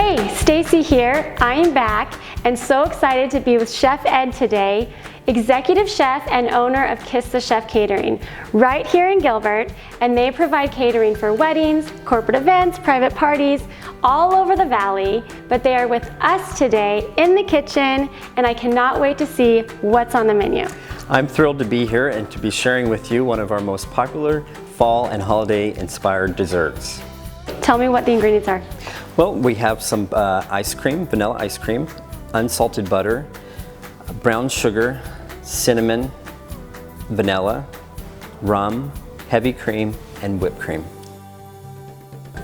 Hey, Stacy here. I am back and so excited to be with Chef Ed today, executive chef and owner of Kiss the Chef Catering, right here in Gilbert, and they provide catering for weddings, corporate events, private parties, all over the valley, but they are with us today in the kitchen, and I cannot wait to see what's on the menu. I'm thrilled to be here and to be sharing with you one of our most popular fall and holiday inspired desserts. Tell me what the ingredients are. Well, we have some ice cream, vanilla ice cream, unsalted butter, brown sugar, cinnamon, vanilla, rum, heavy cream, and whipped cream.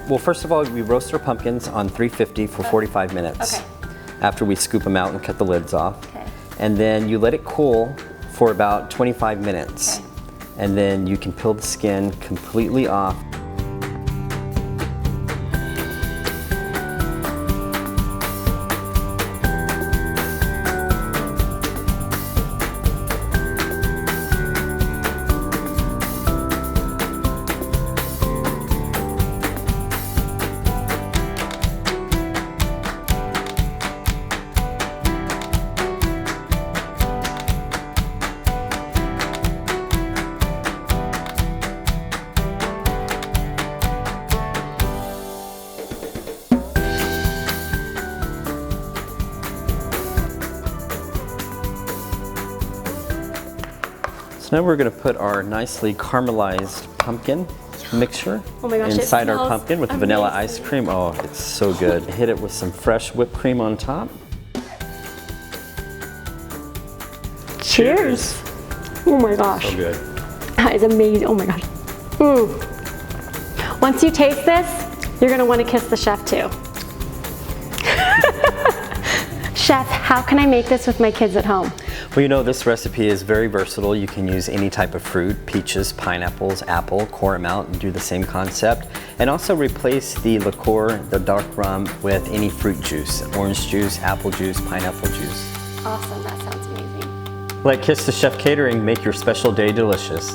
Well, first of all, we roast our pumpkins on 350 for 45 minutes. Okay. After we scoop them out and cut the lids off. Okay. And then you let it cool for about 25 minutes. Okay. And then you can peel the skin completely off. So now we're going to put our nicely caramelized pumpkin mixture inside our pumpkin with the vanilla ice cream. Oh, it's so good. Hit it with some fresh whipped cream on top. Cheers. Oh my gosh. So good. That is amazing. Oh my gosh. Once you taste this, you're going to want to kiss the chef too. Chef, how can I make this with my kids at home? Well, you know, this recipe is very versatile. You can use any type of fruit, peaches, pineapples, apple, core them out and do the same concept. And also replace the liqueur, the dark rum, with any fruit juice, orange juice, apple juice, pineapple juice. Awesome, that sounds amazing. Let Kiss the Chef Catering make your special day delicious.